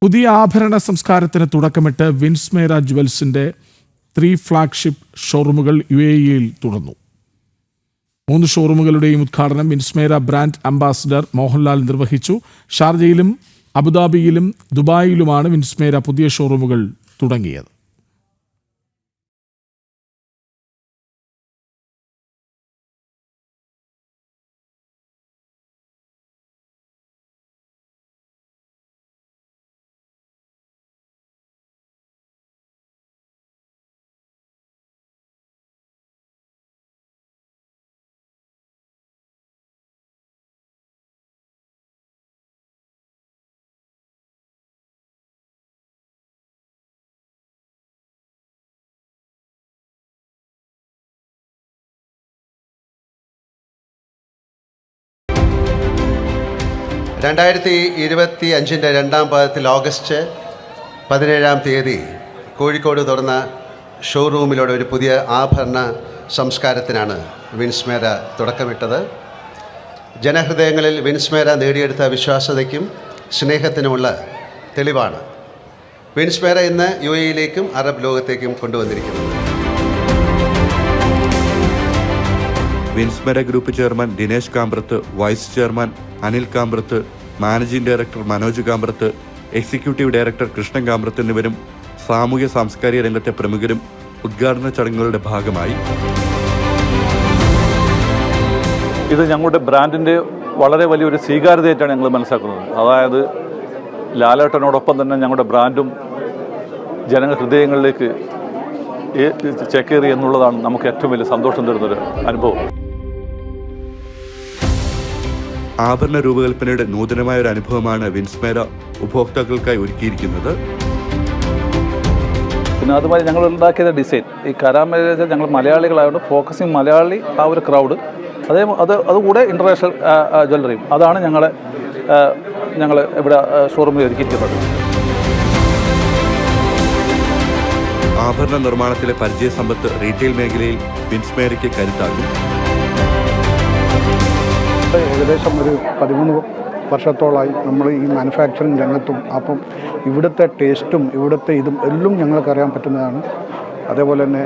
പുതിയ ആഭരണ സംസ്കാരത്തിന് തുടക്കമിട്ട് വിൻസ്മേര ജുവൽസിന്റെ 3 ഫ്ലാഗ്ഷിപ്പ് ഷോറൂമുകൾ UAE-യിൽ തുറന്നു. 3 ഷോറൂമുകളുടെയും ഉദ്ഘാടനം വിൻസ്മേര ബ്രാൻഡ് അംബാസിഡർ മോഹൻലാൽ നിർവഹിച്ചു. ഷാർജയിലും അബുദാബിയിലും ദുബായിലുമാണ് വിൻസ്മേര പുതിയ ഷോറൂമുകൾ തുടങ്ങിയത്. രണ്ടായിരത്തി 2025 രണ്ടാം പാദത്തിൽ ഓഗസ്റ്റ് 17-ാം തീയതി കോഴിക്കോട് തുറന്ന ഷോറൂമിലൂടെ ഒരു പുതിയ ആഭരണ സംസ്കാരത്തിനാണ് വിൻസ്മേര തുടക്കമിട്ടത്. ജനഹൃദയങ്ങളിൽ വിൻസ്മേര നേടിയെടുത്ത വിശ്വാസ്യതയ്ക്കും സ്നേഹത്തിനുമുള്ള തെളിവാണ് വിൻസ്മേര ഇന്ന് UAE-യിലേക്കും അറബ് ലോകത്തേക്കും കൊണ്ടുവന്നിരിക്കുന്നത്. Winsmera group chairman Dinesh Kamprath, vice chairman Anil Kamprath, managing director Manoj Kamprath, executive director Krishnan Kamprath എന്നിവരും സാമൂഹ്യ സാംസ്കാരിക രംഗത്തെ പ്രമുഖരും ഉദ്ഘാടന ചടങ്ങുകളുടെ ഭാഗമായി. ഇത് ഞങ്ങളുടെ ബ്രാൻഡിൻ്റെ വളരെ വലിയൊരു സ്വീകാര്യതയായിട്ടാണ് ഞങ്ങൾ മനസ്സിലാക്കുന്നത്. അതായത് ലാലേട്ടനോടൊപ്പം തന്നെ ഞങ്ങളുടെ ബ്രാൻഡും ജനഹൃദയങ്ങളിലേക്ക് ചേക്കേറി എന്നുള്ളതാണ് നമുക്ക് ഏറ്റവും വലിയ സന്തോഷം തരുന്നൊരു അനുഭവം. ആഭരണ രൂപകൽപ്പനയുടെ നൂതനമായ ഒരു അനുഭവമാണ് വിൻസ്മേര ഉപഭോക്താക്കൾക്കായി ഒരുക്കിയിരിക്കുന്നത്. പിന്നെ അതുമായി ഞങ്ങൾ ഉണ്ടാക്കിയ ഡിസൈൻ, ഈ കരാമേജ് ഞങ്ങൾ മലയാളികളായതുകൊണ്ട് ഫോക്കസിങ് മലയാളി ആ ഒരു ക്രൗഡ്, അതുകൂടെ ഇൻ്റർനാഷണൽ ജ്വല്ലറിയും, അതാണ് ഞങ്ങൾ ഇവിടെ ഷോറൂമിൽ ഒരുക്കിയിരിക്കുന്നത്. ആഭരണ നിർമ്മാണത്തിലെ പരിചയസമ്പത്ത് റീറ്റെയിൽ മേഖലയിൽ വിൻസ്മേരയ്ക്ക് കരുത്താകും. ഏകദേശം ഒരു 13 വർഷത്തോളമായി നമ്മൾ ഈ മാനുഫാക്ചറിങ് രംഗത്തും, അപ്പം ഇവിടുത്തെ ടേസ്റ്റും ഇവിടുത്തെ ഇതും എല്ലാം ഞങ്ങൾക്കറിയാൻ പറ്റുന്നതാണ്. അതേപോലെ തന്നെ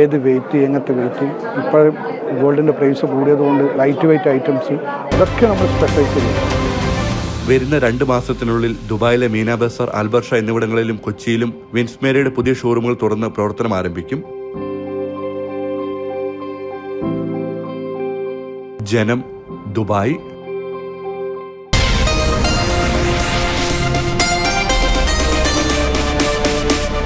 ഏത് വെയിറ്റ്, എങ്ങനത്തെ വെയിറ്റ്, ഇപ്പോഴും ഗോൾഡിൻ്റെ പ്രൈസ് കൂടിയതുകൊണ്ട് ലൈറ്റ് വെയിറ്റ് ഐറ്റംസ് അതൊക്കെ നമ്മൾ സ്പെഷ്യലൈസ് ചെയ്യും. വരുന്ന 2 മാസത്തിനുള്ളിൽ ദുബായിലെ മീന ബസാർ, അൽബർഷ എന്നിവിടങ്ങളിലും കൊച്ചിയിലും വിൻസ്മേരയുടെ പുതിയ ഷോറൂമുകൾ തുറന്ന് പ്രവർത്തനം ആരംഭിക്കും. ജനം, ദുബായ്.